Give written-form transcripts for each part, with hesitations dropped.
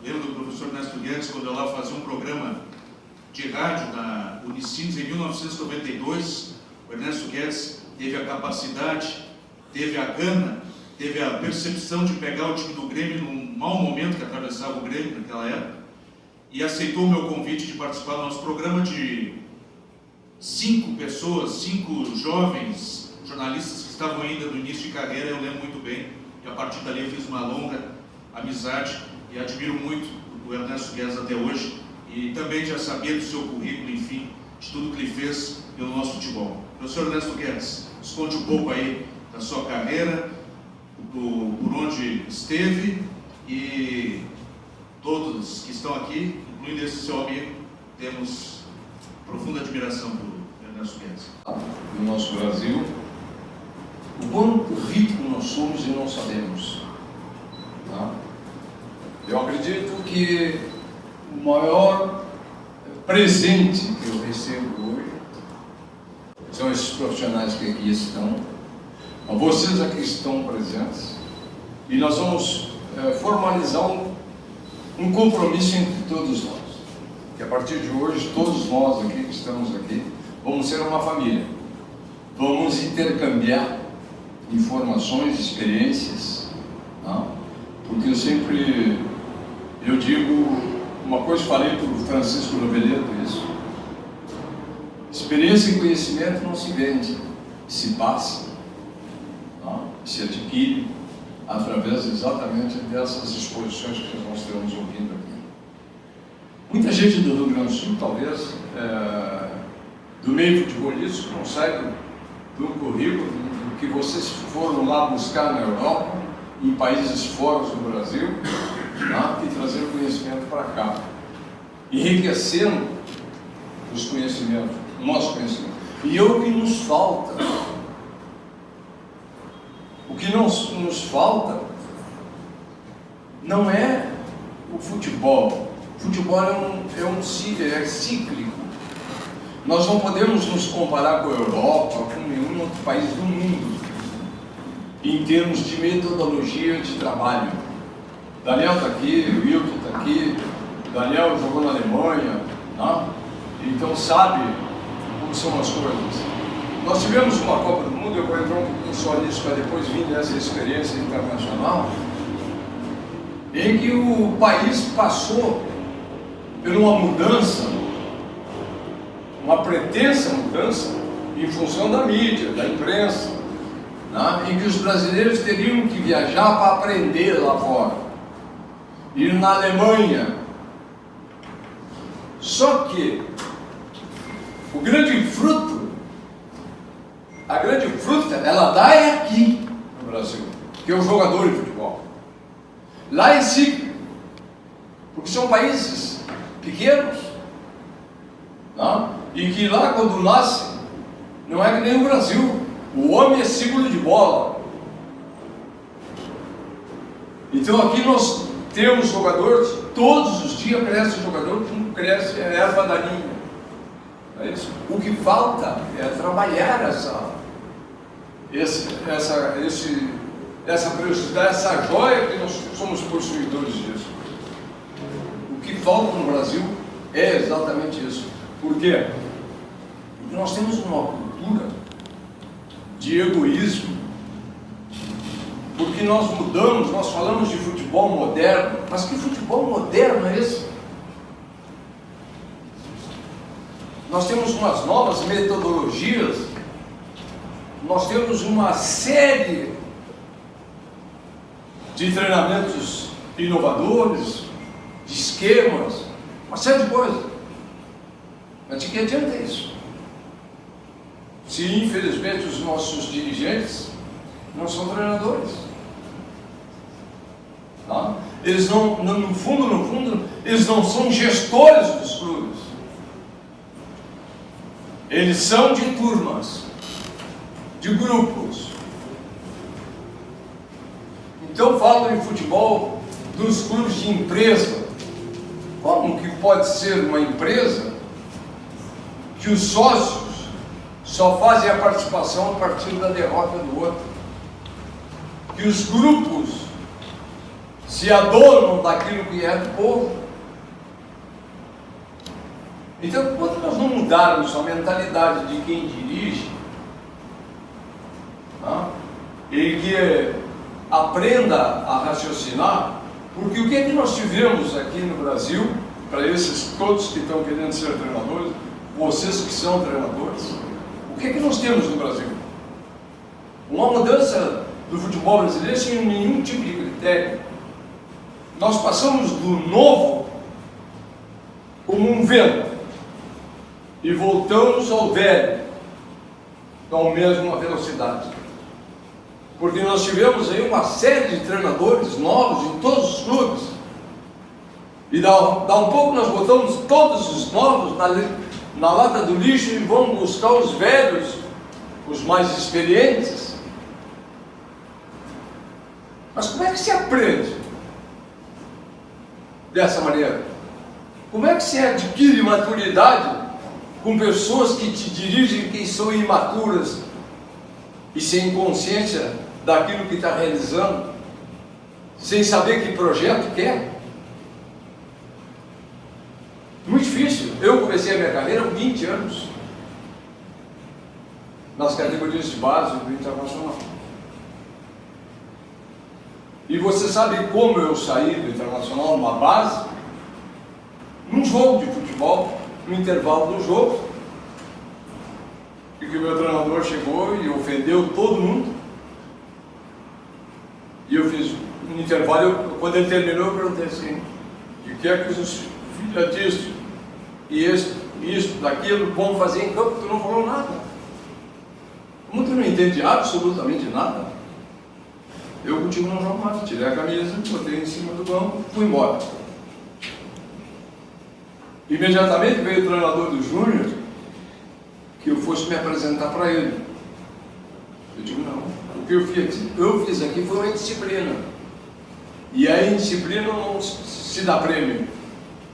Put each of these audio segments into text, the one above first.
lembro do professor Ernesto Guedes, quando eu lá fazia um programa de rádio na Unicinos em 1992, o Ernesto Guedes teve a capacidade, teve a gana, teve a percepção de pegar o time do Grêmio num mau momento que atravessava o Grêmio naquela época, e aceitou o meu convite de participar do nosso programa de 5 pessoas, 5 jovens jornalistas que estavam ainda no início de carreira. Eu lembro muito bem, e a partir dali eu fiz uma longa amizade e admiro muito o Ernesto Guedes até hoje, e também já sabia do seu currículo, enfim, de tudo que ele fez pelo nosso futebol. Professor Ernesto Guedes, nos conte um pouco aí da sua carreira, por onde esteve, e todos que estão aqui, incluindo esse seu amigo, temos profunda admiração por Ernesto Guedes. No nosso Brasil, o quão rico nós somos e não sabemos. Tá? Eu acredito que o maior presente que eu recebo hoje são esses profissionais que aqui estão, a vocês aqui estão presentes, e nós vamos formalizar um compromisso entre todos nós, que a partir de hoje todos nós aqui que estamos aqui vamos ser uma família, vamos intercambiar informações, experiências, tá? Porque eu digo uma coisa, falei para o Francisco Loveleto isso: experiência e conhecimento não se vende, se passa, tá? Se adquire através exatamente dessas exposições que nós estamos ouvindo aqui. Muita gente do Rio Grande do Sul, talvez, do meio futebolístico, não saiba do currículo do que vocês foram lá buscar na Europa, em países fora do Brasil, tá? E trazer conhecimento para cá, enriquecendo os conhecimentos, o nosso conhecimento. E o que nos falta, o que nos falta não é o futebol. O futebol é cíclico. Nós não podemos nos comparar com a Europa, com nenhum outro país do mundo, em termos de metodologia de trabalho. Daniel está aqui, o Wilton está aqui, Daniel jogou na Alemanha, tá? Então sabe como são as coisas. Nós tivemos uma Copa do Mundo, eu vou entrar um pouquinho só nisso para depois vir nessa experiência internacional, em que o país passou por uma mudança, uma pretensa mudança, em função da mídia, da imprensa, né? Em que os brasileiros teriam que viajar para aprender lá fora, ir na Alemanha. Só que o grande fruto, a grande fruta, ela dá é aqui no Brasil, que é o jogador de futebol. Lá é cíclico, porque são países pequenos, tá? E que lá quando nasce, não é que nem o Brasil, o homem é símbolo de bola. Então aqui nós temos jogadores, todos os dias cresce o jogador, como cresce a erva daninha. É isso. O que falta é trabalhar essa preciosidade, essa joia que nós somos possuidores disso. O que falta no Brasil é exatamente isso. Por quê? Porque nós temos uma cultura de egoísmo, porque nós mudamos, nós falamos de futebol moderno, mas que futebol moderno é esse? Nós temos umas novas metodologias, nós temos uma série de treinamentos inovadores, de esquemas, uma série de coisas. Mas de que adianta isso? Se infelizmente os nossos dirigentes não são treinadores, tá? Eles não, no fundo, eles não são gestores dos clubes. Eles são de turmas, de grupos. Então falam em futebol dos clubes de empresa. Como que pode ser uma empresa que os sócios só fazem a participação a partir da derrota do outro? Que os grupos se adornam daquilo que é do povo. Então, quando nós não mudarmos a mentalidade de quem dirige, ele que aprenda a raciocinar, porque o que é que nós tivemos aqui no Brasil, para esses todos que estão querendo ser treinadores, vocês que são treinadores, o que é que nós temos no Brasil? Uma mudança do futebol brasileiro sem nenhum tipo de critério. Nós passamos do novo como um vento e voltamos ao velho com a mesma velocidade. Porque nós tivemos aí uma série de treinadores novos em todos os clubes. E dá um pouco nós botamos todos os novos na lata do lixo e vamos buscar os velhos, os mais experientes. Mas como é que se aprende dessa maneira? Como é que se adquire maturidade com pessoas que te dirigem, que são imaturas e sem consciência daquilo que está realizando, sem saber que projeto quer? Muito difícil. Eu comecei a minha carreira com 20 anos, nas categorias de base do Internacional. E você sabe como eu saí do Internacional numa base? Num jogo de futebol, no intervalo do jogo, e que o meu treinador chegou e ofendeu todo mundo. E eu fiz um intervalo, quando ele terminou, eu perguntei assim: o que é que os filhos disso, e isso, daquilo, vão fazer em campo? Tu não falou nada. Como tu não entende absolutamente nada? Eu contigo não jogo mais. Tirei a camisa, botei em cima do banco, fui embora. Imediatamente veio o treinador do Júnior, que eu fosse me apresentar para ele. Eu digo: não, o que eu fiz aqui foi uma indisciplina. E a indisciplina não se dá prêmio.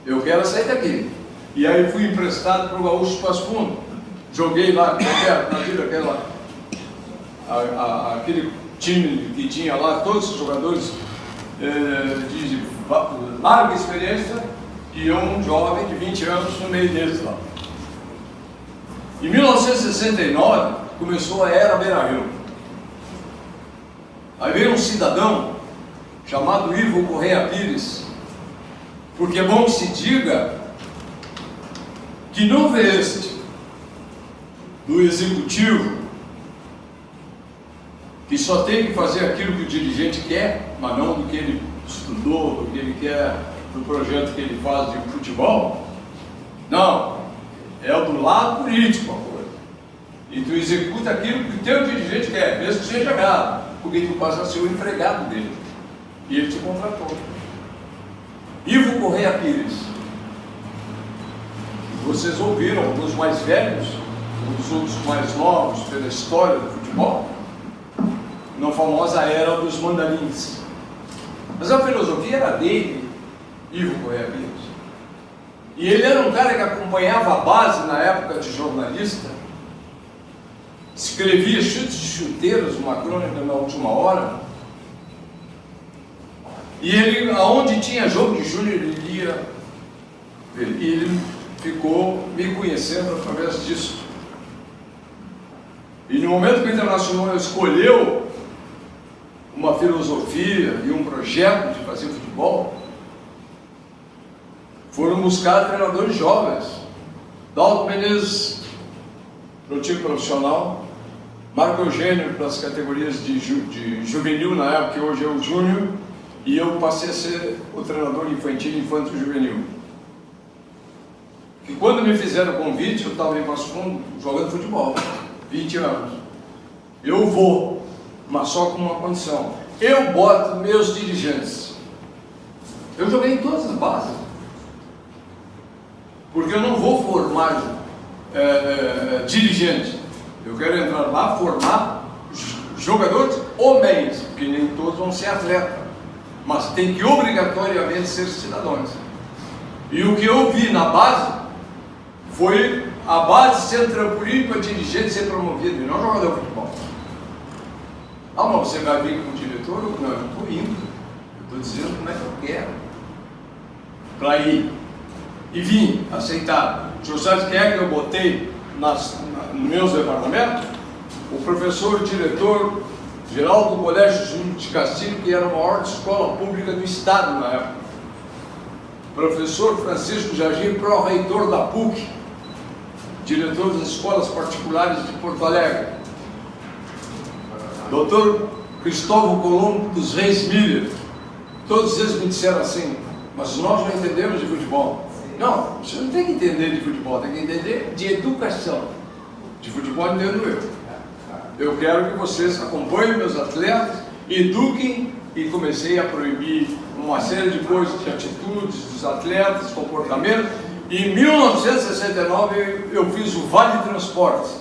Eu quero sair daqui. E aí fui emprestado para o Gaúcho Passo Fundo. Joguei lá, aquele time que tinha lá, todos os jogadores de larga experiência, e um jovem de 20 anos no meio deles lá. Em 1969 começou a era Beira-Rio. Aí veio um cidadão chamado Ivo Correia Pires, porque é bom que se diga que não vê este do executivo, que só tem que fazer aquilo que o dirigente quer, mas não do que ele estudou, do que ele quer, do projeto que ele faz de futebol. Não, é do lado político a coisa. E tu executa aquilo que o teu dirigente quer, mesmo que seja errado, porque tu passa a ser o empregado dele. E ele te contratou. Ivo Correia Pires. Vocês ouviram, alguns mais velhos, os outros mais novos, pela história do futebol, na famosa era dos mandarins. Mas a filosofia era dele, Ivo Correia Pires. E ele era um cara que acompanhava a base na época de jornalista, escrevia chutes de chuteiros, uma crônica na última hora, e ele, aonde tinha jogo de júnior, ele ia, e ele ficou me conhecendo através disso. E no momento que o Internacional escolheu uma filosofia e um projeto de fazer futebol, foram buscar treinadores jovens. Dalton Menezes para o time profissional, Marco Eugênio para as categorias de juvenil na época, que hoje é o júnior, e eu passei a ser o treinador infantil e infanto-juvenil. E quando me fizeram o convite, eu estava em Passo Fundo jogando futebol, 20 anos. Eu vou, mas só com uma condição: eu boto meus dirigentes. Eu joguei em todas as bases, porque eu não vou formar dirigente. Eu quero entrar lá, formar jogadores homens, porque nem todos vão ser atletas, mas tem que obrigatoriamente ser cidadãos. E o que eu vi na base foi a base ser trampolim para dirigente ser promovido, e não jogador de futebol. Ah, mas você vai vir como diretor? Não, eu estou indo. Eu Estou dizendo como é que eu quero. Para ir. E vim, aceitar. O senhor sabe quem é que eu botei nos meus departamentos? O professor diretor geral do Colégio Júlio de Castilho, que era a maior escola pública do estado na época. Professor Francisco Jardim, pró-reitor da PUC, diretor das escolas particulares de Porto Alegre. Doutor Cristóvão Colombo dos Reis Miller. Todos eles me disseram assim: mas nós não entendemos de futebol. Não, você não tem que entender de futebol, tem que entender de educação. De futebol entendo eu. Eu quero que vocês acompanhem meus atletas, eduquem, e comecei a proibir uma série de coisas, de atitudes dos atletas, comportamentos. E em 1969 eu fiz o Vale Transportes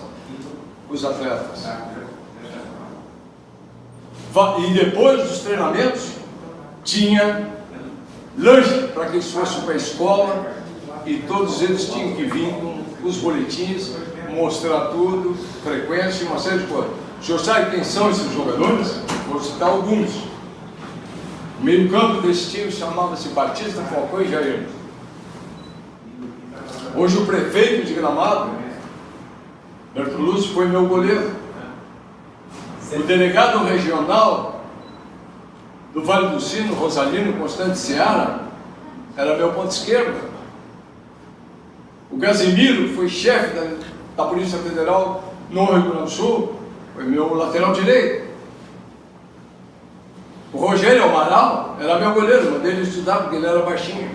com os atletas. E depois dos treinamentos tinha lanche para que eles fossem para a escola, e todos eles tinham que vir com os boletins, mostrar tudo, frequência e uma série de coisas. O senhor sabe quem são esses jogadores? Vou citar alguns. O meio-campo desse time chamava-se Batista, Falcão e Jair. Hoje o prefeito de Gramado, Bertolucci, foi meu goleiro. O delegado regional do Vale do Sino, Rosalino Constante Seara, era meu ponto esquerdo. O Casimiro, que foi chefe da Polícia Federal no Rio Grande do Sul, foi meu lateral direito. O Rogério Amaral era meu goleiro, mandei ele estudar porque ele era baixinho.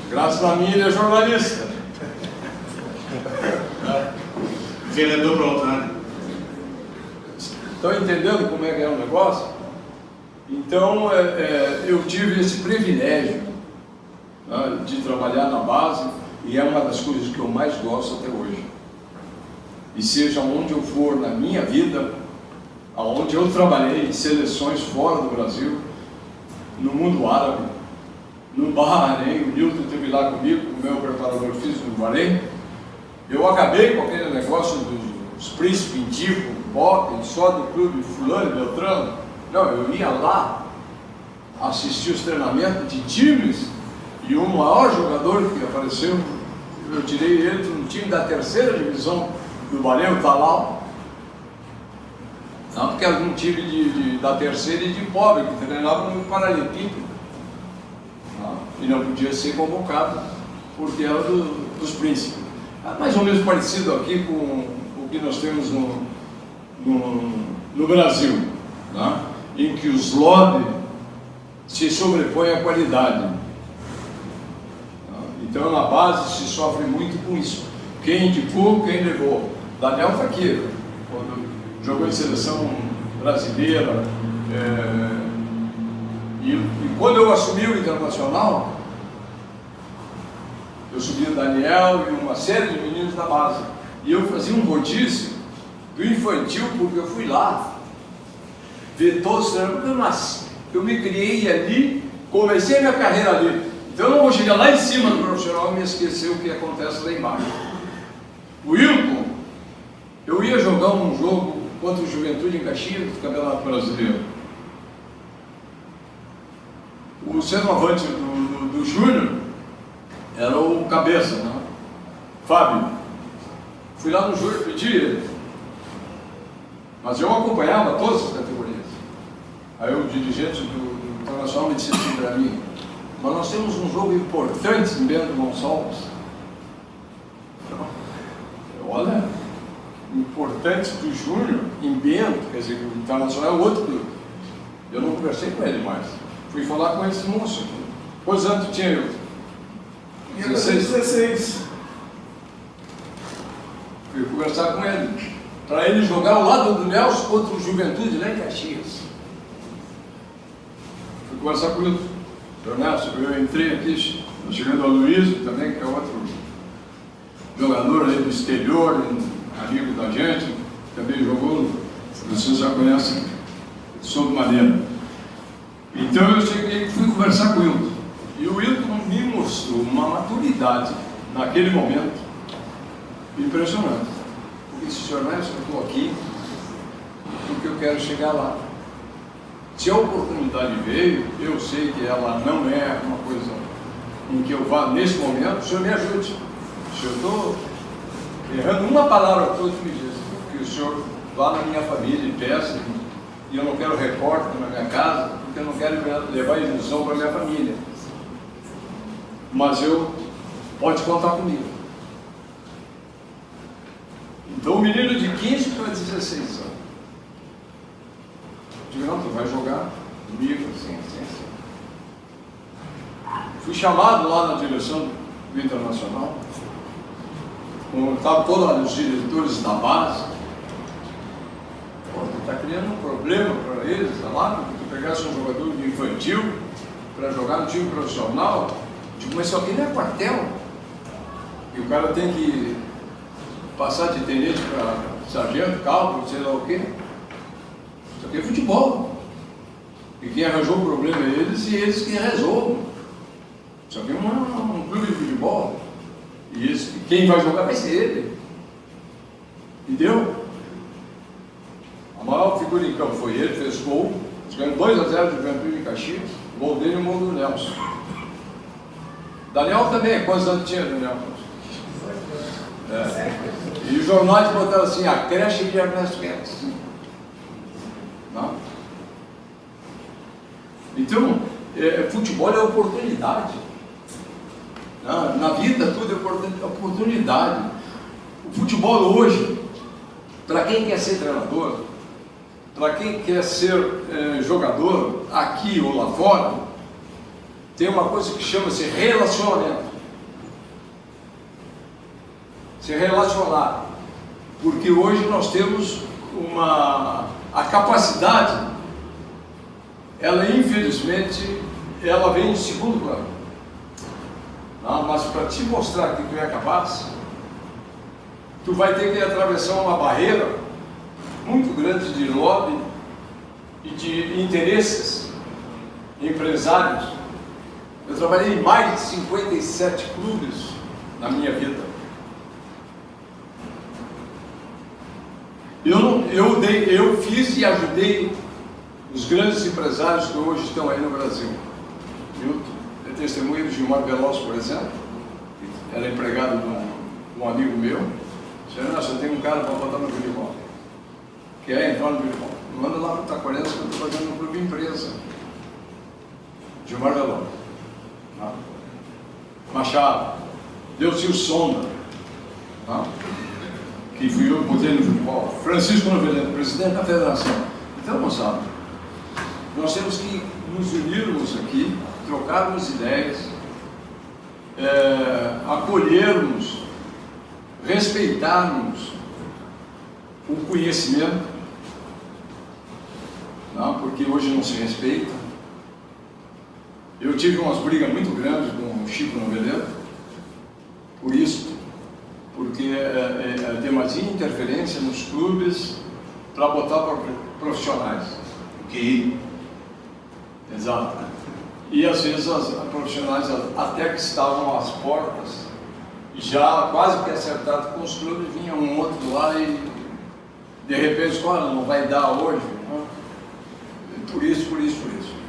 Graças a mim ele é jornalista. Vereador Brotani. Estão entendendo como é que é o negócio? Então, eu tive esse privilégio, né, de trabalhar na base, e é uma das coisas que eu mais gosto até hoje. E seja onde eu for na minha vida, aonde eu trabalhei em seleções fora do Brasil, no mundo árabe, no Bahrein, o Nilton esteve lá comigo, o meu preparador físico no Bahrein, eu acabei com aquele negócio dos príncipes indicam, botem só do clube fulano e beltrano. Não, eu ia lá assistir os treinamentos de times, e o maior jogador que apareceu, eu tirei ele de um time da terceira divisão do Bahrein, o Talal. Não, porque era um time da terceira e de pobre, que treinava no Paralipípedo. E não podia ser convocado, porque era dos príncipes. Mais ou menos parecido aqui com o que nós temos no Brasil, né? Em que os lobbies se sobrepõem à qualidade. Então, na base, se sofre muito com isso. Quem indicou, quem levou. Daniel está aqui, quando jogou em seleção brasileira. E quando eu assumi o Internacional, eu subi o Daniel e uma série de meninos da base. E eu fazia um rodízio do infantil, porque eu fui lá ver todos os treinamentos. Eu me criei ali, comecei minha carreira ali. Então eu não vou chegar lá em cima do profissional e me esquecer o que acontece lá embaixo. O Wilton, eu ia jogar um jogo contra o Juventude em Caxias, do Campeonato Brasileiro. O centroavante do Júnior era o cabeça, né? Fábio. Fui lá no Júnior pedir ele. Mas eu acompanhava todas as categorias. Aí o dirigente do Internacional me disse assim para mim: mas nós temos um jogo importante em Bento Gonçalves. Olha, importante do Júnior em Bento, quer dizer, o Internacional é outro clube. Eu não conversei com ele mais. Fui falar com esse moço. Quantos anos tu tinha, eu? 16. Fui conversar com ele, para ele jogar ao lado do Nelson contra o Juventude lá em Caxias. Fui conversar com ele. Senhor Nelson, eu entrei aqui, chegando ao Luiz também, que é outro jogador aí do exterior, amigo da gente, também jogou, vocês já conhecem, sob maneira. Então eu cheguei e fui conversar com o Wilton. E o Wilton me mostrou uma maturidade naquele momento impressionante. Porque disse: senhor Nelson, eu estou aqui porque eu quero chegar lá. Se a oportunidade veio, eu sei que ela não é uma coisa em que eu vá nesse momento, o senhor me ajude. Se eu estou errando uma palavra que me diz, que o senhor vá na minha família e peça, e eu não quero recorte na minha casa, porque eu não quero levar ilusão para a minha família. Mas pode contar comigo. Então o menino de 15 para 16 anos. Digo, não, tu vai jogar comigo, assim. Fui chamado lá na direção do Internacional, estavam todos os diretores da base. Pô, tu está criando um problema para eles, tá lá? Tu pegasse um jogador de infantil para jogar no time profissional. Digo, mas isso aqui não é quartel. E o cara tem que passar de tenente para sargento, cálculo, sei lá o quê. Isso aqui é futebol. E quem arranjou o problema é eles, e eles que resolvam. Isso aqui é um clube de futebol. E quem vai jogar vai ser ele. Entendeu? A maior figura em campo foi ele, fez gol. Ganhou 2-0 de Juventude em Caxias. O gol dele e o gol do Nelson. Daniel também, quantos anos tinha Daniel? E os jornais botaram assim, a creche de Ernesto Guedes. Não? Então, futebol é oportunidade. Na vida tudo é oportunidade. O futebol hoje, para quem quer ser treinador, para quem quer ser jogador, aqui ou lá fora, tem uma coisa que chama-se relacionamento. Se relacionar. Porque hoje nós temos a capacidade, ela infelizmente, ela vem em segundo plano. Mas para te mostrar que tu é capaz, tu vai ter que atravessar uma barreira muito grande de lobby e de interesses empresários. Eu trabalhei em mais de 57 clubes na minha vida. Eu fiz e ajudei os grandes empresários que hoje estão aí no Brasil. Eu testemunho do Gilmar Veloso, por exemplo, que era empregado de um amigo meu. Disse, nossa, eu tenho um cara para botar no futebol. Quer entrar no futebol? Manda lá para o Taquarense que eu estou fazendo no clube empresa. Gilmar Veloso. Machado. Delcio Sonda. Que fui eu que botei no futebol. Francisco Noveleno, presidente da federação. Então, moçada, nós temos que nos unirmos aqui, trocarmos ideias, acolhermos, respeitarmos o conhecimento, porque hoje não se respeita. Eu tive umas brigas muito grandes com o Chico Noveleno, por isso, porque demasiada interferência nos clubes para botar para profissionais. Ok. Exato. E às vezes as profissionais até que estavam às portas, já quase que acertado com os clubes, vinha um outro lá e de repente, olha, não vai dar hoje. Por isso.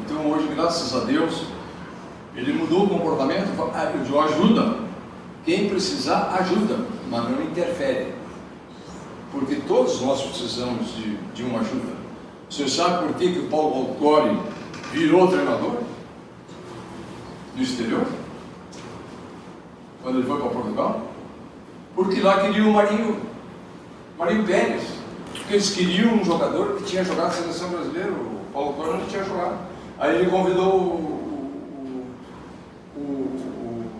Então hoje, graças a Deus, ele mudou o comportamento, ajuda. Quem precisar, ajuda, mas não interfere. Porque todos nós precisamos de uma ajuda. Você sabe por que o Paulo Autori virou treinador? No exterior? Quando ele foi para Portugal? Porque lá queriam o Marinho Pérez. Porque eles queriam um jogador que tinha jogado na seleção brasileira. O Paulo Autori não tinha jogado. Aí ele convidou o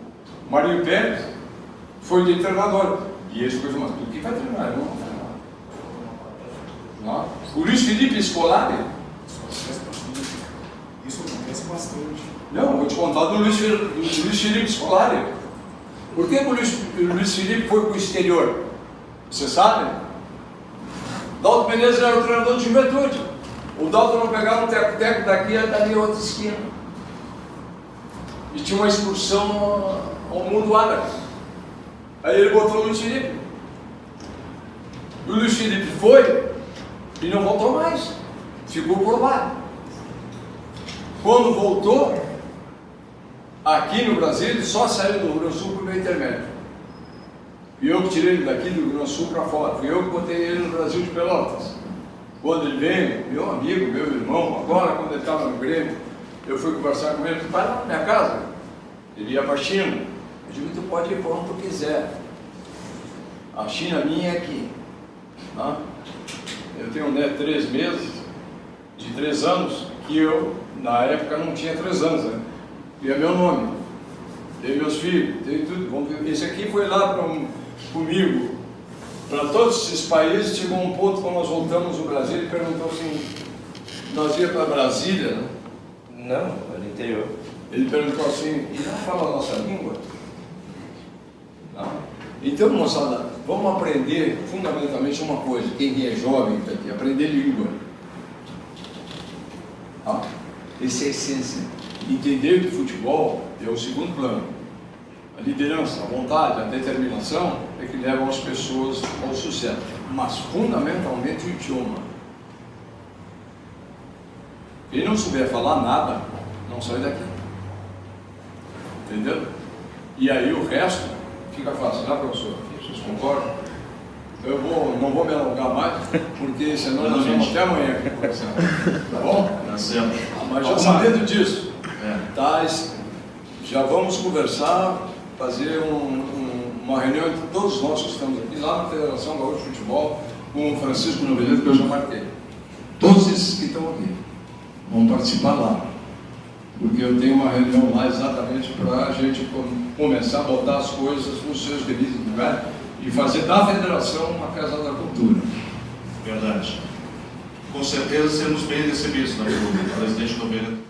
Marinho Pérez, foi de treinador. E eles coisas, mas tu que vai treinar? Eu não vou treinar. Não. O Luiz Felipe Scolari. Isso acontece bastante. Não, vou te contar do Luiz Felipe Scolari. Por que o Luiz Felipe foi para o exterior? Você sabe? Dalton Menezes era o treinador de Juventude. O Dalton não pegava um teco-teco daqui e dali outra esquina. E tinha uma excursão ao mundo árabe. Aí ele botou o Luiz Felipe. O Luiz Felipe foi e não voltou mais. Ficou por lá. Quando voltou, aqui no Brasil, ele só saiu do Rio Grande do Sul por meio intermédio. E eu que tirei ele daqui do Rio Grande do Sul para fora. Fui eu que botei ele no Brasil de Pelotas. Quando ele veio, meu amigo, meu irmão, agora quando ele estava no Grêmio, eu fui conversar com ele, ele disse, vai lá na minha casa. Ele ia para a China. Eu digo, tu pode ir para onde tu quiser. A China minha é aqui. Tá? Eu tenho um neto de 3 meses, de 3 anos, que eu, na época, não tinha 3 anos, né? E é meu nome. Tenho meus filhos, tenho tudo. Vamos ver. Esse aqui foi lá comigo, para todos esses países. Chegou um ponto, quando nós voltamos no Brasil, ele perguntou assim, nós ia para Brasília, né? Não, era interior. Ele perguntou assim, e não fala a nossa língua? Não. Então, moçada, vamos aprender fundamentalmente uma coisa, quem é jovem está aqui, aprender língua. Tá? Essa é a essência. Entender que o futebol é o segundo plano. A liderança, a vontade, a determinação é que levam as pessoas ao sucesso. Mas fundamentalmente o idioma. Quem não souber falar nada, não sai daqui. Entendeu? E aí o resto fica fácil, né, professor? Vocês concordam? Eu não vou me alongar mais, porque senão nós vamos até amanhã aqui conversando. Tá bom? Tá certo. Mas já sabendo disso, Tá. já vamos conversar, fazer uma reunião entre todos nós que estamos aqui, lá na Federação Gaúcha de Futebol, com o Francisco Noveleto, que eu já marquei. Todos esses que estão aqui vão participar lá. Porque eu tenho uma reunião lá exatamente para a gente começar a botar as coisas nos seus devidos lugares e fazer da Federação uma Casa da Cultura. Verdade. Com certeza seremos bem recebidos na presidente Noveleto.